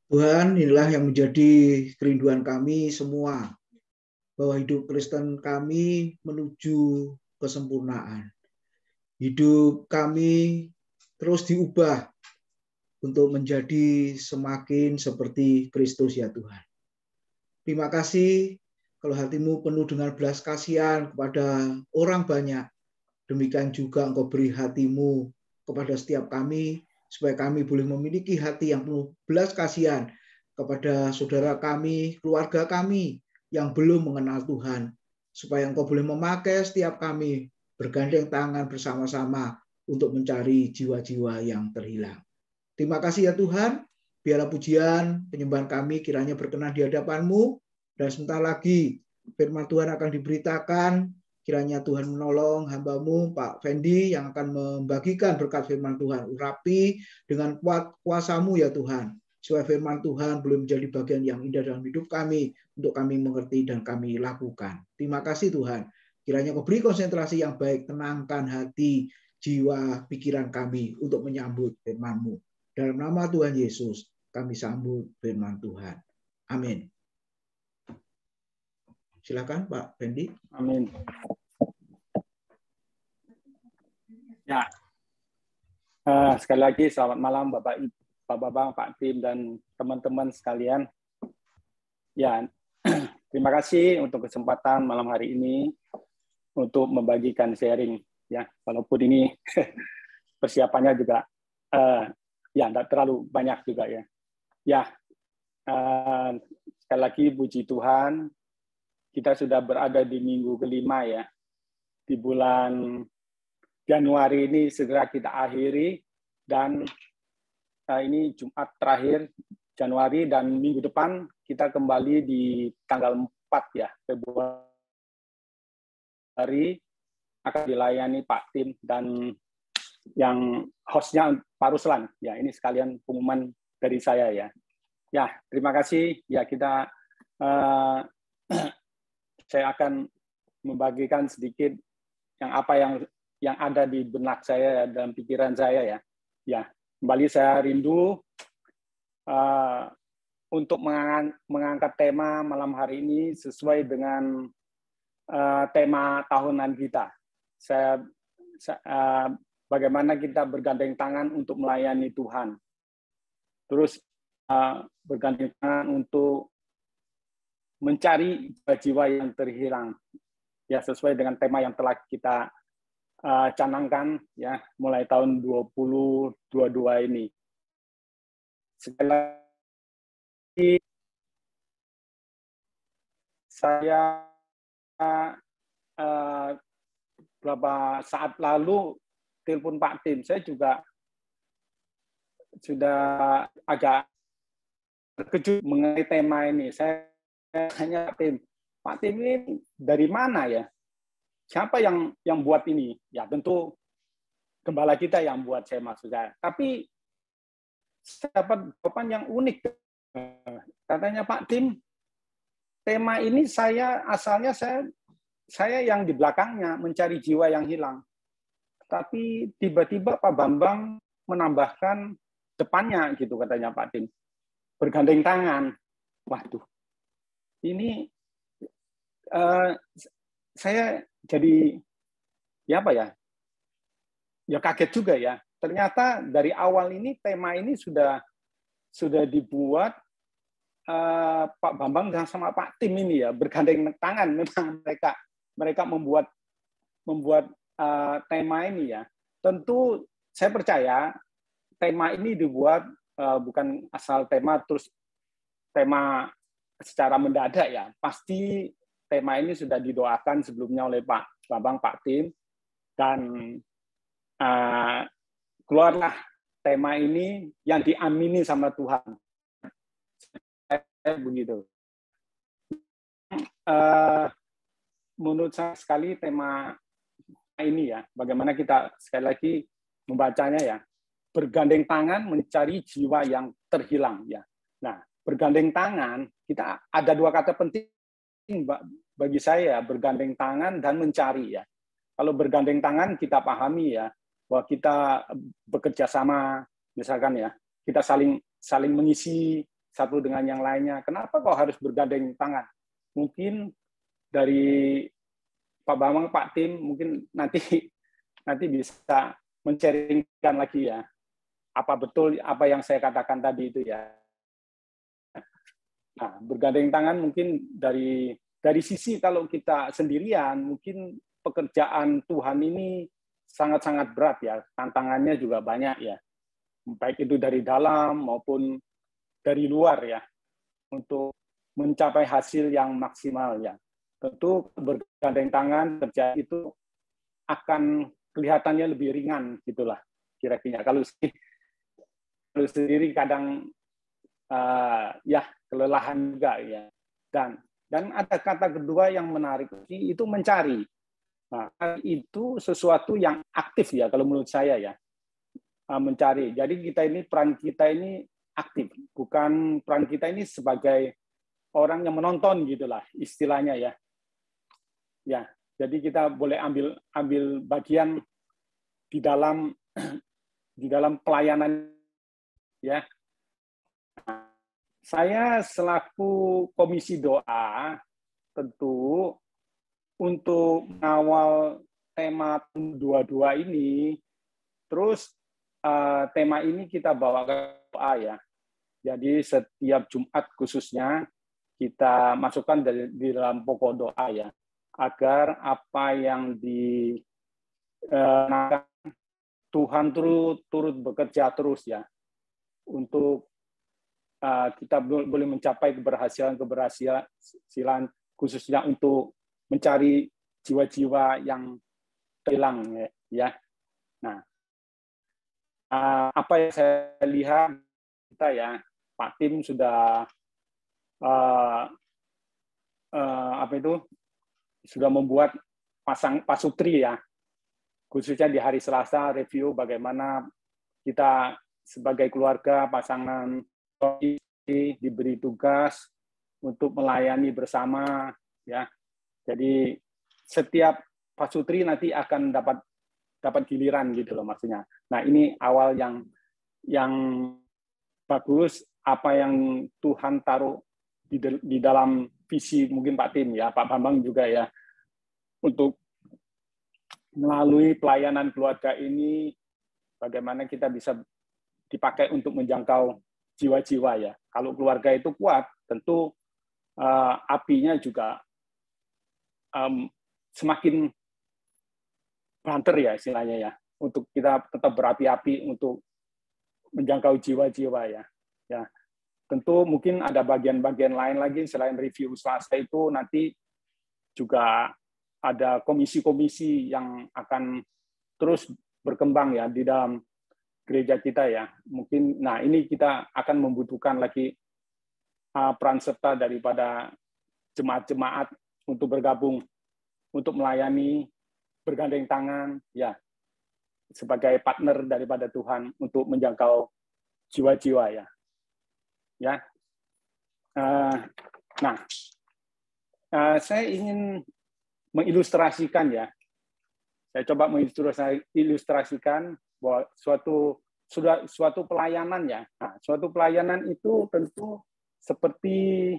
Tuhan, inilah yang menjadi kerinduan kami semua, bahwa hidup Kristen kami menuju kesempurnaan. Hidup kami terus diubah untuk menjadi semakin seperti Kristus ya Tuhan. Terima kasih kalau hatimu penuh dengan belas kasihan kepada orang banyak. Demikian juga Engkau beri hatimu kepada setiap kami, supaya kami boleh memiliki hati yang penuh belas kasihan kepada saudara kami, keluarga kami yang belum mengenal Tuhan. Supaya Engkau boleh memakai setiap kami bergandeng tangan bersama-sama untuk mencari jiwa-jiwa yang terhilang. Terima kasih ya Tuhan, biarlah pujian penyembahan kami kiranya berkenan di hadapan-Mu, dan sebentar lagi firman Tuhan akan diberitakan. Kiranya Tuhan menolong hamba-Mu, Pak Fendi, yang akan membagikan berkat firman Tuhan. Urapi dengan kuat kuasa-Mu ya Tuhan, supaya firman Tuhan boleh menjadi bagian yang indah dalam hidup kami, untuk kami mengerti dan kami lakukan. Terima kasih Tuhan. Kiranya Kau beri konsentrasi yang baik, tenangkan hati, jiwa, pikiran kami untuk menyambut firman-Mu. Dalam nama Tuhan Yesus, kami sambut firman Tuhan. Amin. Silakan Pak Fendi. Amin. Ya, sekali lagi selamat malam Bapak, Pak Tim, dan teman-teman sekalian. Ya, terima kasih untuk kesempatan malam hari ini untuk membagikan sharing. Ya, walaupun ini persiapannya juga ya tidak terlalu banyak juga ya. Ya, sekali lagi puji Tuhan, kita sudah berada di minggu kelima ya. Di bulan Januari ini segera kita akhiri, dan ini Jumat terakhir Januari, dan minggu depan kita kembali di tanggal 4 ya Februari akan dilayani Pak Tim dan yang hostnya Pak Ruslan. Ya, ini sekalian pengumuman dari saya ya. Ya, terima kasih. Ya, kita saya akan membagikan sedikit yang ada di benak saya ya, dalam pikiran saya ya. Ya, kembali saya rindu untuk mengangkat tema malam hari ini sesuai dengan tema tahunan kita. Bagaimana kita bergandeng tangan untuk melayani Tuhan. Terus bergandeng tangan untuk mencari jiwa yang terhilang. Ya, sesuai dengan tema yang telah kita canangkan ya mulai tahun 2022 ini. Sekali lagi saya beberapa saat lalu telepon Pak Tim, saya juga sudah agak terkejut mengenai tema ini. Saya tanya Pak Tim ini dari mana ya? Siapa yang buat ini? Ya tentu gembala kita yang buat, saya maksud saya. Tapi saya dapat jawaban yang unik. Katanya Pak Tim, tema ini asalnya saya yang di belakangnya mencari jiwa yang hilang. Tapi tiba-tiba Pak Bambang menambahkan depannya gitu, katanya Pak Tim. Bergandeng tangan. Waduh. Ini saya jadi ya apa ya? Ya kaget juga ya. Ternyata dari awal ini tema ini sudah dibuat Pak Bambang sama Pak Tim ini ya, bergandeng tangan. Memang mereka membuat tema ini ya. Tentu saya percaya tema ini dibuat bukan asal tema terus tema secara mendadak ya. Pasti tema ini sudah didoakan sebelumnya oleh Pak Bambang, Pak Tim, dan keluarlah tema ini yang diamini sama Tuhan. Begitu. Menurut saya sekali tema ini ya, bagaimana kita sekali lagi membacanya ya, bergandeng tangan mencari jiwa yang terhilang ya. Nah, bergandeng tangan, kita ada dua kata penting bagi saya, bergandeng tangan dan mencari ya. Kalau bergandeng tangan kita pahami ya, bahwa kita bekerja sama, misalkan ya, kita saling mengisi, satu dengan yang lainnya. Kenapa kok harus bergandeng tangan? Mungkin dari Pak Bambang, Pak Tim, mungkin nanti bisa men-sharingkan lagi ya. Apa betul apa yang saya katakan tadi itu ya. Nah, bergandeng tangan mungkin dari sisi kalau kita sendirian, mungkin pekerjaan Tuhan ini sangat-sangat berat ya. Tantangannya juga banyak ya. Baik itu dari dalam maupun dari luar ya. Untuk mencapai hasil yang maksimal ya. Tentu bergandeng tangan kerja itu akan kelihatannya lebih ringan gitulah kira-kira. Kalau sendiri kadang ya kelelahan juga ya. Dan ada kata kedua yang menarik itu mencari. Nah, itu sesuatu yang aktif ya kalau menurut saya ya. Mencari. Jadi peran kita ini aktif, bukan peran kita ini sebagai orang yang menonton gitulah istilahnya ya. Ya, jadi kita boleh ambil bagian di dalam pelayanan ya. Saya selaku komisi doa tentu untuk mengawal tema 22 ini, terus tema ini kita bawa ke doa ya. Jadi setiap Jumat khususnya kita masukkan di dalam pokok doa ya, agar apa yang Tuhan turut bekerja terus ya, untuk kita boleh mencapai keberhasilan khususnya untuk mencari jiwa-jiwa yang hilang ya. Nah, apa yang saya lihat kita ya, Pak Tim sudah sudah membuat pasutri ya, khususnya di hari Selasa review bagaimana kita sebagai keluarga pasangan diberi tugas untuk melayani bersama ya. Jadi setiap pasutri nanti akan dapat giliran gitu loh maksudnya. Nah, ini awal yang bagus, apa yang Tuhan taruh di dalam visi mungkin Pak Tim ya, Pak Bambang juga ya, untuk melalui pelayanan keluarga ini bagaimana kita bisa dipakai untuk menjangkau jiwa-jiwa ya. Kalau keluarga itu kuat, tentu apinya juga semakin banter ya istilahnya ya, untuk kita tetap berapi-api untuk menjangkau jiwa-jiwa ya. Ya, tentu mungkin ada bagian-bagian lain lagi selain review Selasa itu, nanti juga ada komisi-komisi yang akan terus berkembang ya di dalam gereja kita ya. Mungkin, nah ini kita akan membutuhkan lagi peran serta daripada jemaat-jemaat untuk bergabung, untuk melayani, bergandeng tangan, ya, sebagai partner daripada Tuhan untuk menjangkau jiwa-jiwa ya. Ya. Nah, saya ingin mengilustrasikan ya. Saya coba mengilustrasikan bahwa suatu pelayanan ya. Nah, suatu pelayanan itu tentu seperti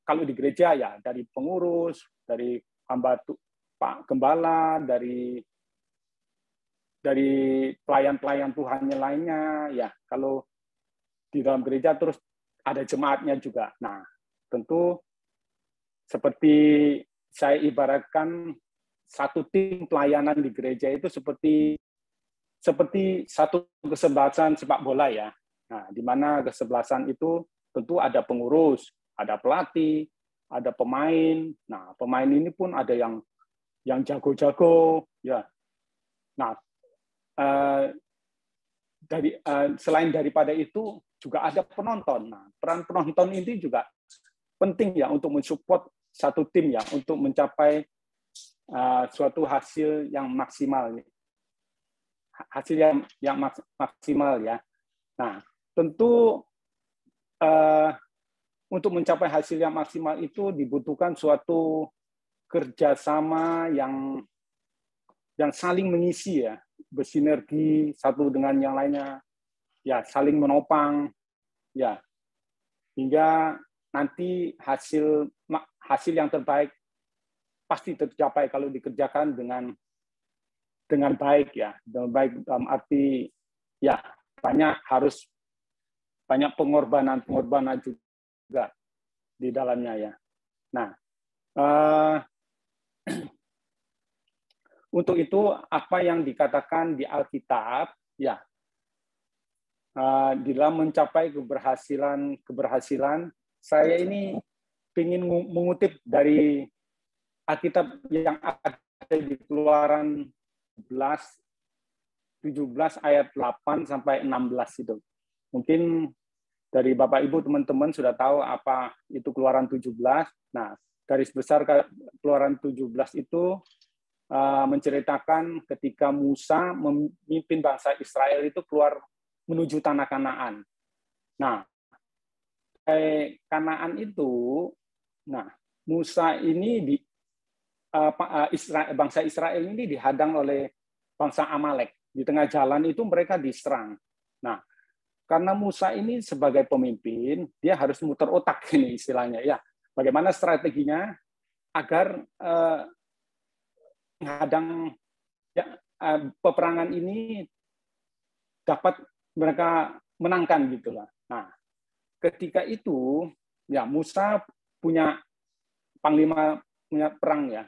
kalau di gereja ya, dari pengurus, dari hamba Pak Gembala, dari pelayan-pelayan Tuhannya lainnya ya. Kalau di dalam gereja terus ada jemaatnya juga. Nah, tentu seperti saya ibaratkan satu tim pelayanan di gereja itu seperti satu kesebelasan sepak bola ya. Nah, di mana kesebelasan itu tentu ada pengurus, ada pelatih, ada pemain. Nah, pemain ini pun ada yang jago-jago ya. Nah, selain daripada itu juga ada penonton. Nah, peran penonton ini juga penting ya untuk mensupport satu tim ya, untuk mencapai suatu hasil yang maksimal. Hasil yang maksimal ya. Nah, tentu untuk mencapai hasil yang maksimal itu dibutuhkan suatu kerjasama yang saling mengisi ya, bersinergi satu dengan yang lainnya, ya saling menopang ya, hingga nanti hasil yang terbaik pasti tercapai kalau dikerjakan dengan baik ya, dengan baik dalam arti ya banyak pengorbanan juga di dalamnya ya. Nah, untuk itu apa yang dikatakan di Alkitab ya, di dalam mencapai keberhasilan, saya ini ingin mengutip dari Alkitab yang ada di Keluaran 17 ayat 8 sampai 16 itu. Mungkin dari Bapak Ibu teman-teman sudah tahu apa itu Keluaran 17. Nah, garis besar Keluaran 17 itu menceritakan ketika Musa memimpin bangsa Israel itu keluar menuju tanah Kanaan. Nah, Kanaan itu, nah Musa ini bangsa Israel ini dihadang oleh bangsa Amalek. Di tengah jalan itu mereka diserang. Nah, karena Musa ini sebagai pemimpin, dia harus muter otak ini istilahnya ya. Bagaimana strateginya agar menghadang peperangan ini dapat mereka menangkan gitulah. Nah, ketika itu ya Musa punya panglima perang ya,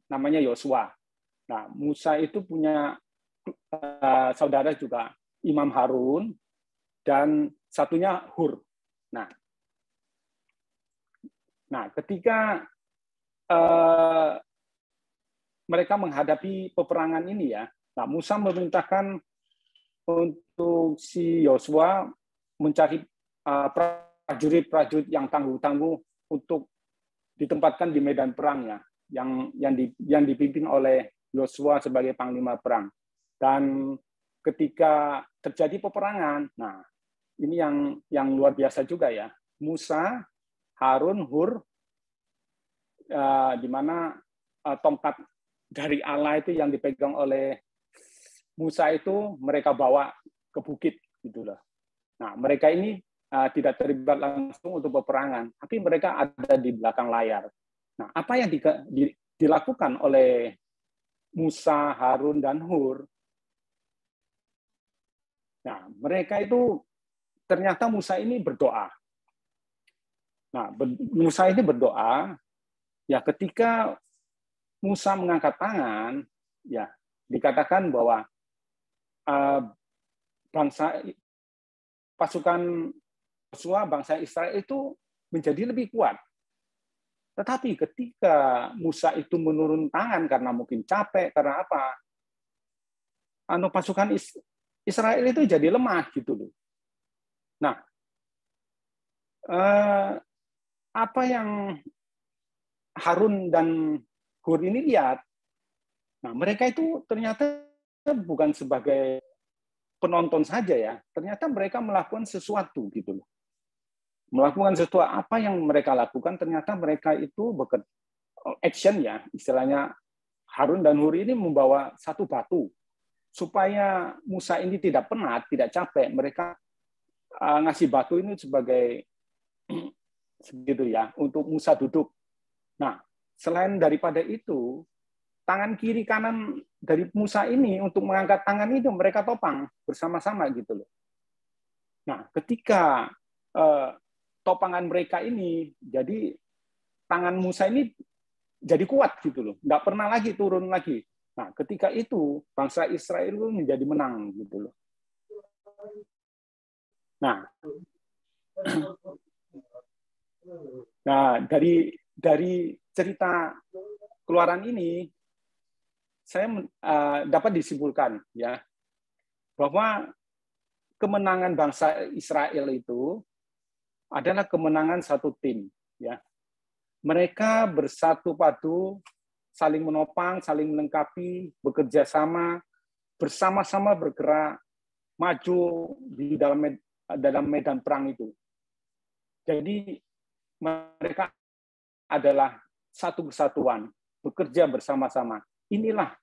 namanya Yosua. Nah, Musa itu punya saudara juga Imam Harun dan satunya Hur. Nah, ketika mereka menghadapi peperangan ini ya, nah Musa memerintahkan untuk si Yosua mencari prajurit-prajurit yang tangguh-tangguh untuk ditempatkan di medan perang ya, yang dipimpin oleh Yosua sebagai panglima perang. Dan ketika terjadi peperangan, nah ini yang luar biasa juga ya, Musa, Harun, Hur, di mana tongkat dari Allah itu yang dipegang oleh Musa itu mereka bawa ke bukit gitu loh. Nah, mereka ini tidak terlibat langsung untuk peperangan, tapi mereka ada di belakang layar. Nah, apa yang dilakukan oleh Musa, Harun, dan Hur? Nah, mereka itu ternyata Musa ini berdoa. Nah, Musa ini berdoa, ya ketika Musa mengangkat tangan, ya dikatakan bahwa pasukan Yosua, bangsa Israel itu menjadi lebih kuat. Tetapi ketika Musa itu menurun tangan karena mungkin capek, karena apa? Pasukan Israel itu jadi lemah gitu loh. Nah, apa yang Harun dan Hur ini lihat, nah mereka itu ternyata bukan sebagai penonton saja ya, ternyata mereka melakukan sesuatu gitu loh. Melakukan sesuatu, apa yang mereka lakukan, ternyata mereka itu action ya, istilahnya Harun dan Hur ini membawa satu batu supaya Musa ini tidak penat, tidak capek. Mereka ngasih batu ini sebagai segitu ya, untuk Musa duduk. Nah, selain daripada itu, tangan kiri kanan dari Musa ini untuk mengangkat tangan itu mereka topang bersama-sama gitu loh. Nah, ketika topangan mereka ini, jadi tangan Musa ini jadi kuat gitu loh, nggak pernah lagi turun lagi. Nah, ketika itu bangsa Israel itu menjadi menang gitu loh. Nah, dari cerita Keluaran ini saya dapat disimpulkan ya bahwa kemenangan bangsa Israel itu adalah kemenangan satu tim ya. Mereka bersatu padu, saling menopang, saling melengkapi, bekerja sama, bersama-sama bergerak maju di dalam medan perang itu. Jadi mereka adalah satu kesatuan, bekerja bersama-sama. Inilah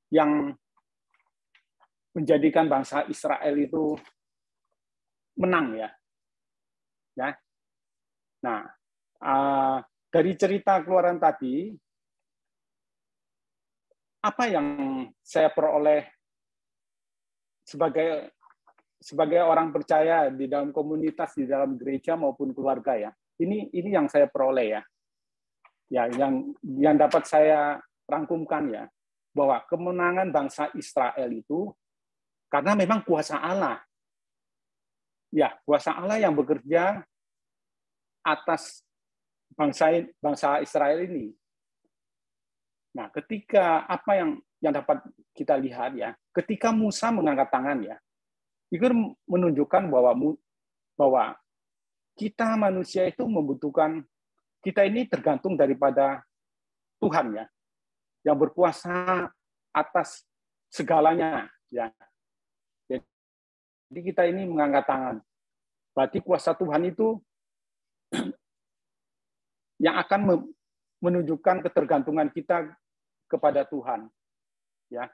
yang menjadikan bangsa Israel itu menang ya. Ya. Nah, dari cerita Keluaran tadi, apa yang saya peroleh sebagai orang percaya di dalam komunitas, di dalam gereja maupun keluarga ya. Ini yang saya peroleh ya. Ya, yang dapat saya rangkumkan ya, bahwa kemenangan bangsa Israel itu karena memang kuasa Allah. Ya, kuasa Allah yang bekerja atas bangsa Israel ini. Nah, ketika apa yang dapat kita lihat ya, ketika Musa mengangkat tangan ya, itu menunjukkan bahwa kita manusia itu membutuhkan, kita ini tergantung daripada Tuhan ya, yang berkuasa atas segalanya ya. Jadi kita ini mengangkat tangan. Berarti kuasa Tuhan itu yang akan menunjukkan ketergantungan kita kepada Tuhan ya.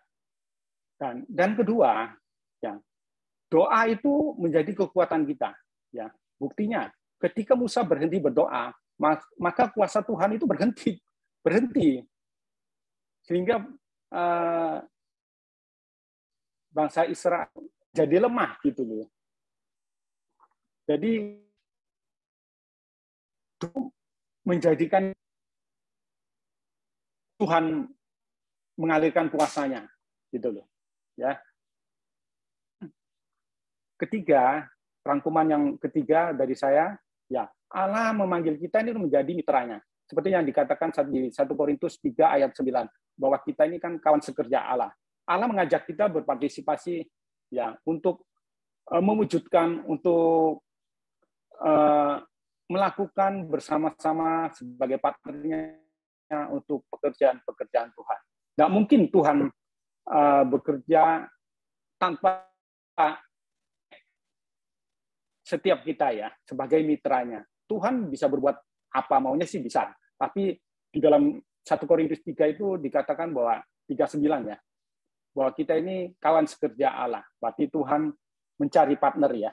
Dan kedua ya, doa itu menjadi kekuatan kita ya. Buktinya ketika Musa berhenti berdoa, maka kuasa Tuhan itu berhenti sehingga bangsa Israel jadi lemah gitu loh. Jadi itu menjadikan Tuhan mengalirkan kuasanya gitu loh ya. Ketiga, rangkuman yang ketiga dari saya ya, Allah memanggil kita ini menjadi mitranya, seperti yang dikatakan di 1 Korintus 3 ayat 9 bahwa kita ini kan kawan sekerja Allah. Allah mengajak kita berpartisipasi ya untuk mewujudkan, untuk melakukan bersama-sama sebagai partnernya untuk pekerjaan Tuhan. Nggak mungkin Tuhan bekerja tanpa setiap kita ya sebagai mitranya. Tuhan bisa berbuat apa maunya sih bisa, tapi di dalam 1 Korintus 3 itu dikatakan bahwa 39 ya, bahwa kita ini kawan sekerja Allah. Berarti Tuhan mencari partner ya.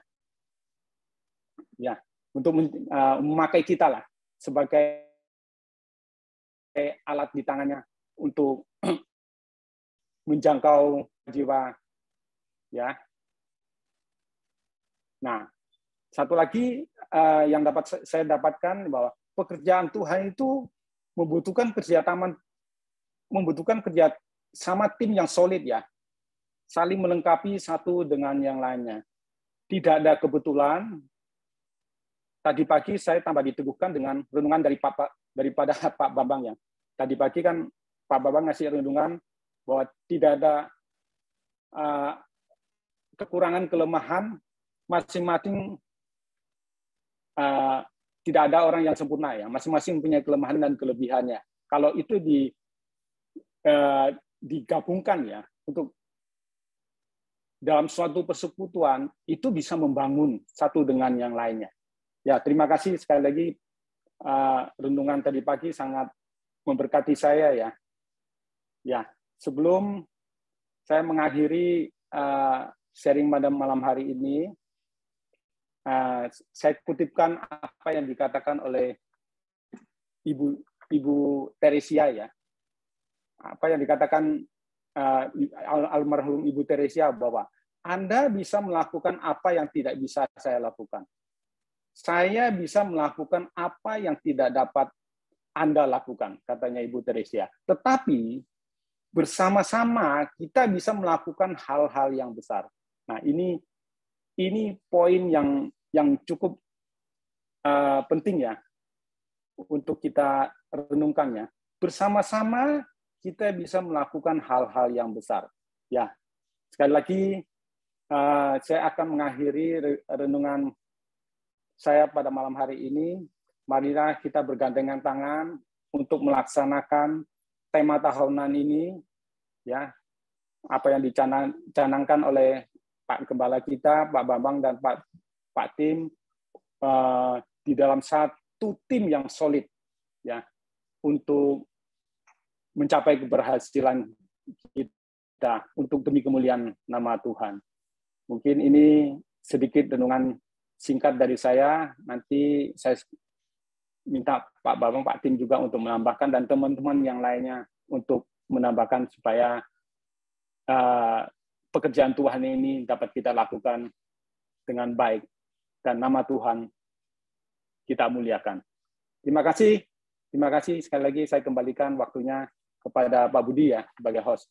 Ya, untuk memakai kita lah sebagai alat di tangannya untuk menjangkau jiwa ya. Nah, satu lagi yang dapat saya dapatkan bahwa pekerjaan Tuhan itu membutuhkan kerja sama tim yang solid ya, saling melengkapi satu dengan yang lainnya. Tidak ada kebetulan. Tadi pagi saya tambah diteguhkan dengan renungan daripada Pak Bambang ya. Tadi pagi kan Pak Bambang ngasih renungan bahwa tidak ada kekurangan kelemahan, masing-masing tidak ada orang yang sempurna ya, masing-masing punya kelemahan dan kelebihannya. Kalau itu digabungkan ya untuk dalam suatu persekutuan itu bisa membangun satu dengan yang lainnya. Ya, terima kasih sekali lagi renungan tadi pagi sangat memberkati saya ya. Ya, sebelum saya mengakhiri sharing pada malam hari ini, saya kutipkan apa yang dikatakan oleh Ibu Teresia ya. Apa yang dikatakan almarhum Ibu Teresia bahwa Anda bisa melakukan apa yang tidak bisa saya lakukan. Saya bisa melakukan apa yang tidak dapat Anda lakukan, katanya Ibu Teresia. Tetapi bersama-sama kita bisa melakukan hal-hal yang besar. Nah, ini poin yang cukup penting ya untuk kita renungkan ya. Bersama-sama kita bisa melakukan hal-hal yang besar. Ya, sekali lagi saya akan mengakhiri renungan saya pada malam hari ini. Marilah kita bergandengan tangan untuk melaksanakan tema tahunan ini, ya, apa yang dicanangkan oleh Pak Gembala kita, Pak Bambang dan Pak Tim di dalam satu tim yang solid, ya, untuk mencapai keberhasilan kita untuk demi kemuliaan nama Tuhan. Mungkin ini sedikit renungan singkat dari saya. Nanti saya minta Pak Bambang, Pak Tim juga untuk menambahkan, dan teman-teman yang lainnya untuk menambahkan supaya pekerjaan Tuhan ini dapat kita lakukan dengan baik dan nama Tuhan kita muliakan. Terima kasih sekali lagi. Saya kembalikan waktunya kepada Pak Budi ya sebagai host.